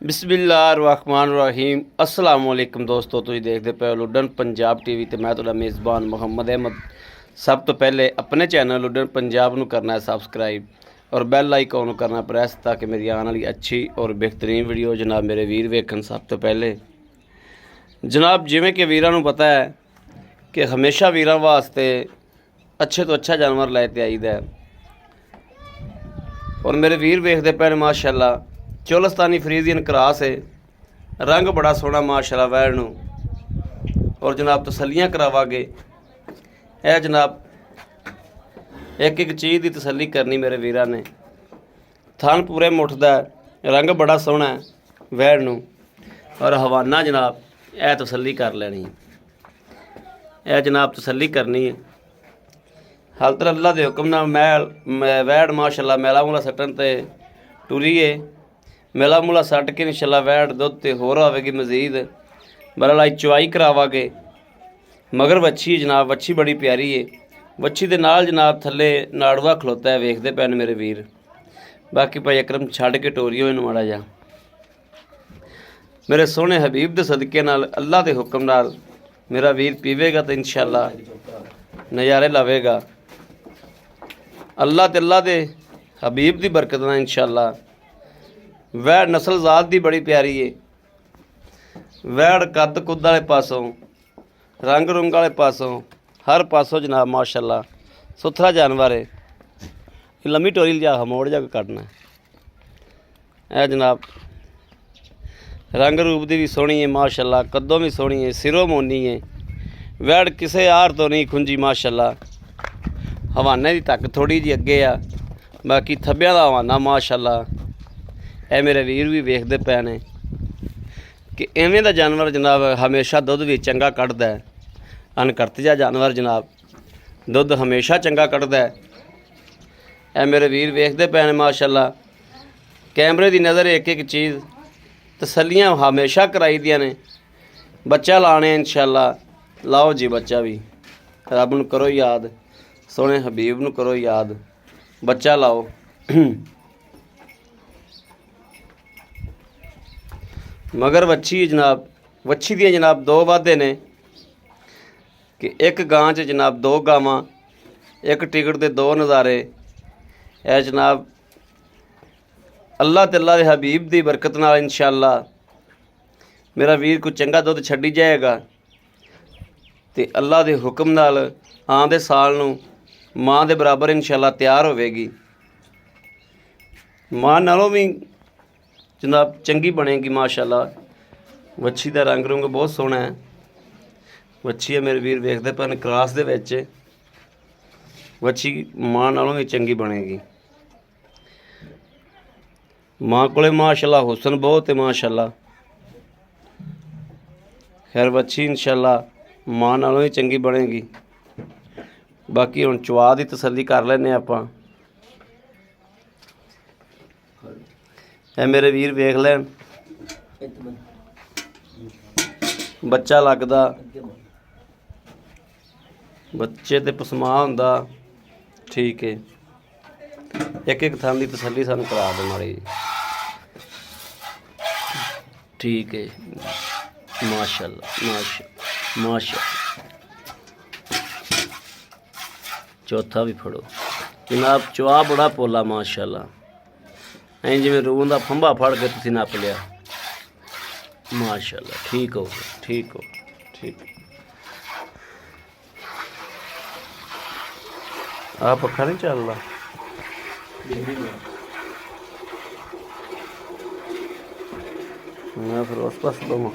बिस्मिल्लाहिर्रहमानिर्रहीम अस्सलाम वालेकुम दोस्तों, तुसीं देखते पे हो लुडन पंजाब टीवी ते मैं तुहाडा मेज़बान मुहम्मद अहमद। सब तो पहले अपने चैनल लुडन पंजाब नूं करना है सबसक्राइब और बैल आइकॉन नूं करना प्रेस ताकि मेरी आने वाली अच्छी और बेहतरीन वीडियो जनाब मेरे वीर वेखन। सब तो पहले जनाब जिवें कि वीरां नूं पता है कि हमेशा वीरां वास्ते अच्छे तो अच्छा जानवर लैके आईदा है और मेरे वीर वेखते पे माशाअल्लाह चोलस्तानी फ्रीजियन क्रॉस है, रंग बड़ा सोहना माशाअल्लाह वैड़ नूं और जनाब तसलियां करावांगे। यह जनाब एक एक चीज़ की तसली करनी मेरे वीरां ने। थन पूरे मुठदा है, रंग बड़ा सोहना है वैड़ नूं और हवाना जनाब यह तसली कर लैनी। यह जनाब तसली करनी है। हाल तर अल्लाह के हुक्म नाल वैड़ माशाअल्लाह मैला मूला सट्टन ते टुरी है। मेला मूला सट के इंशाअल्लाह वैड़ दुध ते होर आवेगी मजीद। बहरहाल अज चवाई करावांगे। मगर वच्छी जनाब वच्छी बड़ी प्यारी है। वच्छी दे नाल जनाब थले नाड़ुआ खलोता है, वेखदे पे ने मेरे वीर। बाकी भाई अकरम छड़ के टोरियो इनू माड़ा जा मेरे सोहने हबीब दे सदके नाल अल्लाह के हुक्म नाल मेरा वीर पीवेगा तो इंशाअल्लाह नज़ारे लवेगा। अल्लाह दे हबीब की बरकत नाल इंशाअल्लाह। वैड़ नस्ल ज़ात दी बड़ी प्यारी है। वैड़ कद कुद वाले पासों रंग रुंग वाले पासों हर पासों जनाब माशाअल्लाह सुथरा जानवर है। लम्मी टोरी जा हमोड़ जा कटना है जनाब। रंग रूप की भी सोहनी है माशाअल्लाह, कदों भी सोहनी है, सिरों मोनी है। वैड़ किसे हार तो नहीं खुंजी माशाअल्लाह। हवाने की तक थोड़ी जी अगे आ, बाकी थब्बियां दा हवाना माशाअल्लाह। ए मेरे वीर भी वेखते पे ने कि इवें दा जानवर जनाब हमेशा दुध भी चंगा कढ़दा है। अनकर्तजा जानवर जनाब दुध हमेशा चंगा कढ़दा है। ए मेरे वीर वेखते पे ने माशाअल्लाह। कैमरे की नज़र एक एक चीज़ तसलियां हमेशा कराई दियां ने। बच्चा लाने इंशाअल्लाह लाओ जी बच्चा भी। रब नूं करो याद, सोहने हबीब नूं करो याद, बच्चा लाओ। मगर वच्छी जनाब वच्छी दियां जनाब दो वादे ने कि एक गां च जनाब दो गावां, एक टिकट दे दो नज़ारे। ए जनाब अल्लाह ते अल्लाह दे हबीब दी बरकत नाल इंशाअल्लाह मेरा वीर को चंगा दुध छड्डी जाएगा ते अल्लाह दे हुक्म नाल आंदे साल नूं मां दे बराबर इंशाअल्लाह तैयार होवेगी। मां नालों भी जनाब चंगी बनेगी माशाअल्लाह। वच्छी का रंग रुंग बहुत सोहना है। वच्छी है मेरे वीर वेखते पे क्रॉस दे विच। वच्छी मां नालों भी चंगी बनेगी। मां कोले माशाअल्लाह हुसन बहुत है माशाअल्लाह। खैर वच्छी इंशाअल्लाह मां नालों ही चंगी बनेगी। बाकी हुण चवा दी तसल्ली कर लैने आपां। ए मेरे वीर वेख लैन बच्चा लगदा, बच्चे ते पसमा हुंदा। ठीक है, एक एक थान की तसल्ली सानूं करा दे माड़ी जी। ठीक है माशाअल्लाह माशाअल्लाह माशाअल्लाह। चौथा भी फड़ो जनाब। चवा बड़ा पोला माशाअल्लाह। ऐं जिवें रूह का फंबा फड़ के तुसीं नप लिया माशाअल्लाह। ठीक हो गया, ठीक हो ठीक। आ पक्खा नहीं चल रहा। मैं फिर उस पास दूँ।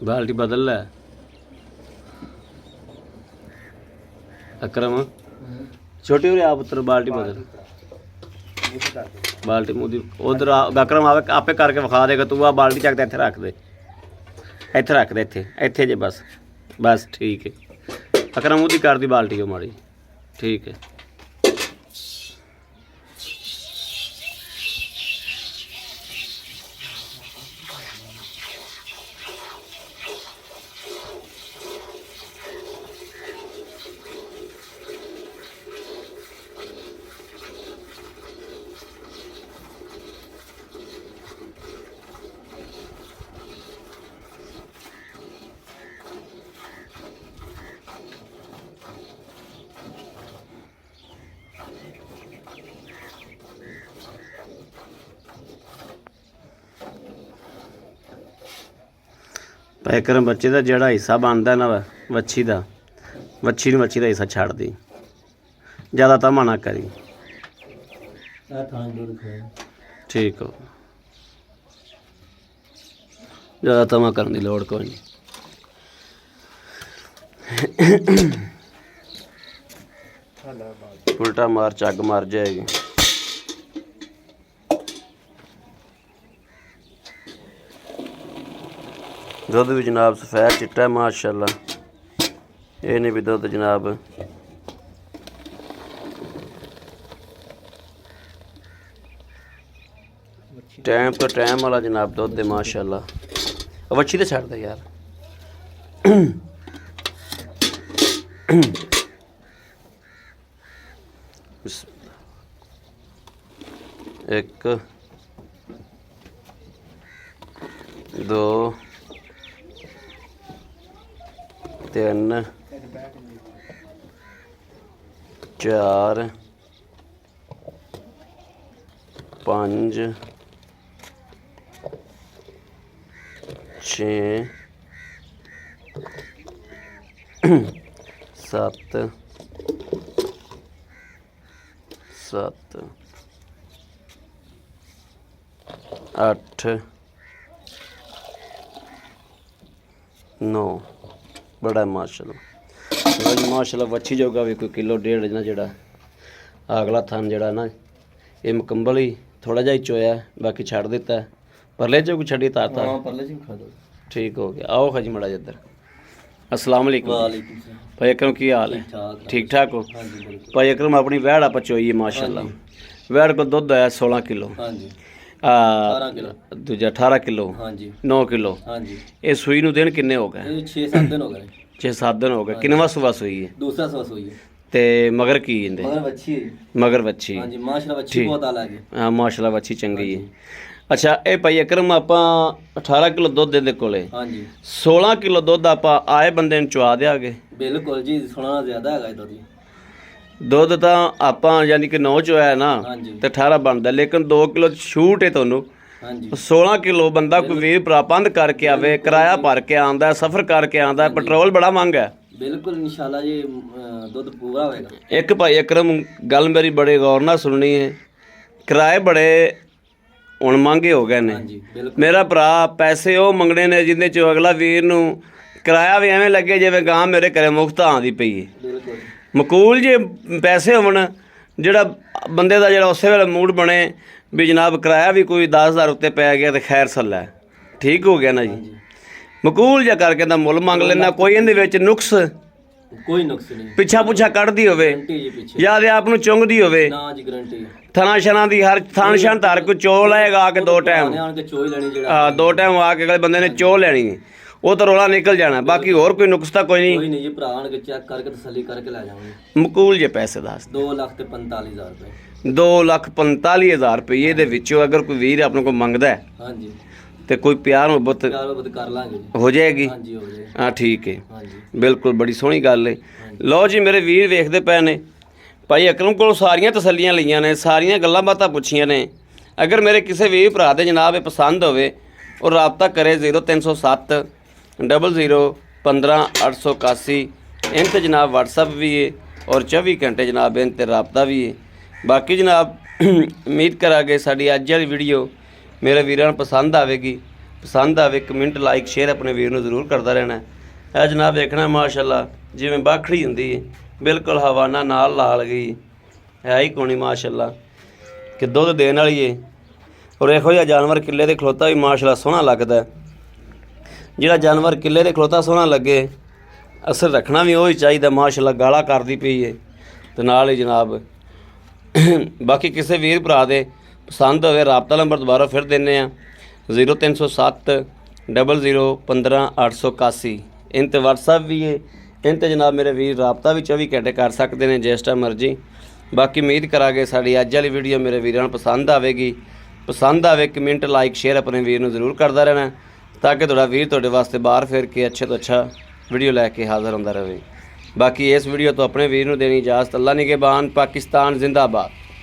बाल्टी बदल लै अकरम छोटी हो रही आप पुत्र बाल्टी बदल बाल्टी मुँह दी उधर अकरम आवे आपे करके विखा देगा तू आ बाल्टी चक इत्थे रख दे इत्थे इत्थे जे बस बस ठीक है अकरम मुँह दी कर दी बाल्टी हो माड़ी ठीक है पैकर बच्चे का जोड़ा हिस्सा बनता ना वच्छी का वच्छी का हिस्सा छड़ दी ज़्यादा तमा ना करी ठीक हो ज़्यादा तमा करने की लोड़ कोई नहीं उल्टा मार चग मर जाएगी दुध भी जनाब सफेद चिट्टा है माशाल्लाह ये नहीं भी दुध जनाब टाइम तो टाइम वाला जनाब दुध है माशाल्लाह वच्छी तो छड़ दे यार एक दो तीन चार पाँच छे सत्त सत्त अठ नौ बड़ा माशाल्लाह माशाल्लाह वच्छी जोगा भी कोई किलो डेढ़ ना जेड़ा अगला थन जेड़ा ना ये मुकम्बल ही थोड़ा जा चोया बाकी छड़ दिता है परले चो छड़ी ताता ठीक हो गया आओ खजी मड़ा इधर अस्सलाम वालेकुम भाई अकरम की हाल है ठीक ठाक हो भाई अकरम अपनी वैड़ आप चोई है माशाल्लाह वैड़ को दुध आया 16 किलो दूजा 18 किलो 9 किलो ये सूई नूं दिन किन्ने हो गए 6-7 दिन हो गए 6-7 दिन हो गए किन्नवा सुबह सूई है दूसरा सुबह सूई है ते मगर की इंदे मगर बच्ची हाँ जी माशाल्लाह बच्ची बहुत आला है हाँ माशाल्लाह बच्ची चंगी है अच्छा ये भाई अकरम आपां 18 किलो दुध दे कोले हाँ जी 16 किलो दुध आपां आए बंदे नूं चुआ देआगे बिल्कुल जी 16 ज्यादा है दुध दुध तां आपां यानी कि 9 चुआया ना हाँ जी ते 18 बनदा लेकिन 2 किलो छूट है तुहानूं हाँ जी 16 किलो बंदा कोई वीर प्रापंद करके आवे किराया भर के आंदा सफर करके आंदा पेट्रोल बड़ा महंगा है बिल्कुल इंशाल्लाह जी दुध पूरा होएगा एक भाई अकरम गल मेरी बड़े गौर नाल सुननी है किराए बड़े हुण महंगे हो गए ने हाँ जी बिल्कुल मेरा भरा पैसे वो मंगने ने जिंदे चो अगला वीर नूं ਕਿਰਾਇਆ ਵੀ ਐਵੇਂ ਲੱਗੇ ਜਿਵੇਂ ਗਾਂ ਮੇਰੇ ਘਰੇ ਮੁਫਤ ਆਉਂਦੀ ਪਈ ਹੈ। ਬਿਲਕੁਲ ਮਕੂਲ ਜੇ ਪੈਸੇ ਹੋਣ, ਜਿਹੜਾ ਬੰਦੇ ਦਾ ਜਿਹੜਾ ਉਸੇ ਵੇਲੇ ਮੂਡ ਬਣੇ ਵੀ ਜਨਾਬ ਕਿਰਾਇਆ ਵੀ ਕੋਈ 10,000 ਉੱਤੇ ਪੈ ਗਿਆ ਤੇ ਖੈਰ ਸੱਲਾ ਹੈ, ਠੀਕ ਹੋ ਗਿਆ ਨਾ ਜੀ। ਹਾਂਜੀ ਮਕੂਲ ਜਿਹਾ ਕਰਕੇ ਦਾ ਮੁੱਲ ਮੰਗ ਲੈਂਦਾ, ਕੋਈ ਇਹਦੇ ਵਿੱਚ ਨੁਕਸ ਕੋਈ ਨੁਕਸ ਨਹੀਂ, ਪਿੱਛਾ ਪੁੱਛਾ ਕੱਢਦੀ ਹੋਵੇ ਗਰੰਟੀ ਜੀ ਪਿੱਛੇ ਜਾਂ ਤੇ ਆਪ ਨੂੰ ਚੁੰਗਦੀ ਹੋਵੇ, ਨਾ ਜੀ ਗਰੰਟੀ ਥਣਾ ਛਣਾ ਦੀ ਹਰ ਥਣ ਛਣ ਧਾਰ ਕੋਈ ਚੋ ਲਏਗਾ ਆ ਕੇ 2 ਟਾਈਮ, ਆਣ ਕੇ ਚੋਈ ਲੈਣੀ ਜਿਹੜਾ 2 ਟਾਈਮ ਆ ਕੇ ਅਗਲੇ ਬੰਦੇ ਨੇ ਚੋ ਲੈਣੀ ਹੈ, ਉਹ ਤਾਂ ਰੋਲਾ ਨਿਕਲ ਜਾਣਾ। ਬਾਕੀ ਹੋਰ ਕੋਈ ਨੁਕਸ ਤਾਂ ਕੋਈ ਨਹੀਂ। ਕੋਈ ਨਹੀਂ ਜੀ, ਭਰਾ ਆਣ ਕੇ ਚੈੱਕ ਕਰਕੇ ਤਸੱਲੀ ਕਰਕੇ ਲੈ ਜਾਵਾਂਗੇ। ਮਕੂਲ ਜੇ ਪੈਸੇ ਦੱਸ 2,45,000 ਰੁਪਏ 2,45,000 ਰੁਪਏ ਦੇ ਵਿੱਚੋਂ ਅਗਰ ਕੋਈ ਵੀਰ ਆਪਣੇ ਕੋਲ ਮੰਗਦਾ ਹੈ ਹਾਂਜੀ, ਤੇ ਕੋਈ ਪਿਆਰ ਮੁਹੱਬਤ ਚਲੋ ਬਦ ਕਰ ਲਾਂਗੇ ਜੀ। ਹੋ ਜਾਏਗੀ। ਹਾਂਜੀ ਹੋ ਜਾਏ, ਹਾਂ ਠੀਕ ਹੈ, ਹਾਂਜੀ ਬਿਲਕੁਲ ਬੜੀ ਸੋਹਣੀ ਗੱਲ ਹੈ। ਲਓ ਜੀ ਮੇਰੇ ਵੀਰ ਵੇਖਦੇ ਪਏ ਨੇ, ਭਾਈ ਅਕਰਮ ਕੋਲ ਸਾਰੀਆਂ ਤਸੱਲੀਆਂ ਲਈਆਂ ਨੇ, ਸਾਰੀਆਂ ਗੱਲਾਂ ਬਾਤਾਂ ਪੁੱਛੀਆਂ ਨੇ। ਅਗਰ ਮੇਰੇ ਕਿਸੇ ਵੀਰ ਭਰਾ ਦੇ ਜਨਾਬ ਇਹ ਪਸੰਦ ਹੋਵੇ ਉਹ ਰਾਬਤਾ ਕਰੇ 0307 00 15 881। इन ਤੇ ਜਨਾਬ WhatsApp ਵੀ ਹੈ ਔਰ 24 ਘੰਟੇ ਜਨਾਬ इन ਤੇ ਰਾਬਤਾ ਵੀ ਹੈ। ਬਾਕੀ ਜਨਾਬ ਉਮੀਦ ਕਰਾਂਗੇ ਸਾਡੀ ਅੱਜ ਵਾਲੀ ਵੀਡੀਓ ਮੇਰੇ ਵੀਰਾਂ ਨੂੰ ਪਸੰਦ ਆਵੇਗੀ। ਪਸੰਦ ਆਵੇ ਕਮੈਂਟ ਲਾਈਕ ਸ਼ੇਅਰ ਆਪਣੇ ਵੀਰ ਨੂੰ ਜ਼ਰੂਰ ਕਰਦਾ ਰਹਿਣਾ। ਇਹ ਜਨਾਬ ਵੇਖਣਾ ਮਾਸ਼ਾਅੱਲਾ ਜਿਵੇਂ ਬਾਖੜੀ ਹੁੰਦੀ ਹੈ, ਬਿਲਕੁਲ ਹਵਾਨਾ ਨਾਲ ਲਾਲ ਗਈ ਹੈ ਹੀ ਕੋਣੀ ਮਾਸ਼ਾਅੱਲਾ ਕਿ ਦੁੱਧ ਦੇਣ ਵਾਲੀ ਹੈ। ਔਰ ਇਹੋ ਜਿਹਾ ਜਾਨਵਰ ਕਿੱਲੇ ਦੇ ਖਲੋਤਾ ਵੀ ਮਾਸ਼ਾਅੱਲਾ ਸੋਹਣਾ ਲੱਗਦਾ। ਜਿਹੜਾ ਜਾਨਵਰ ਕਿੱਲੇ ਦੇ ਖਲੋਤਾ ਸੋਹਣਾ ਲੱਗੇ ਅਸਲ ਰੱਖਣਾ ਵੀ ਉਹ ਹੀ ਚਾਹੀਦਾ। ਮਾਸ਼ਾਅੱਲਾ ਗਾਲਾ ਕਰਦੀ ਪਈ ਹੈ ਤੇ ਨਾਲ ਹੀ ਜਨਾਬ ਬਾਕੀ ਕਿਸੇ ਵੀਰ ਭਰਾ ਦੇ ਪਸੰਦ ਹੋਵੇ ਰਾਬਤਾ ਨੰਬਰ ਦੁਬਾਰਾ ਫਿਰ ਦਿੰਦੇ ਆ 0307 00 15 881। इन ਤੇ WhatsApp ਵੀ ਹੈ। इन ਤੇ ਜਨਾਬ ਮੇਰੇ ਵੀਰ ਰਾਬਤਾ ਵੀ 24 ਘੰਟੇ ਕਰ ਸਕਦੇ ਨੇ ਜਿਸ ਟਾਈਮ ਮਰਜੀ। ਬਾਕੀ ਉਮੀਦ ਕਰਾਂਗੇ ਸਾਡੀ ਅੱਜ ਵਾਲੀ ਵੀਡੀਓ ਮੇਰੇ ਵੀਰਾਂ ਨੂੰ ਪਸੰਦ ਆਵੇਗੀ। ਪਸੰਦ ਆਵੇ ਕਮੈਂਟ ਲਾਈਕ ਸ਼ੇਅਰ ਆਪਣੇ ਵੀਰ ਨੂੰ ਜ਼ਰੂਰ ਕਰਦਾ ਰਹਿਣਾ ਤਾਂ ਕਿ ਤੁਹਾਡਾ ਵੀਰ ਤੁਹਾਡੇ ਵਾਸਤੇ ਬਾਹਰ ਫਿਰ ਕੇ ਅੱਛੇ ਤੋਂ ਅੱਛਾ ਵੀਡੀਓ ਲੈ ਕੇ ਹਾਜ਼ਰ ਹੁੰਦਾ ਰਹੇ। ਬਾਕੀ ਇਸ ਵੀਡੀਓ ਤੋਂ ਆਪਣੇ ਵੀਰ ਨੂੰ ਦੇਣੀ ਇਜਾਜ਼ਤ। ਅੱਲਾ ਨਿਗਹਿਬਾਨ। ਪਾਕਿस्तान जिंदाबाद।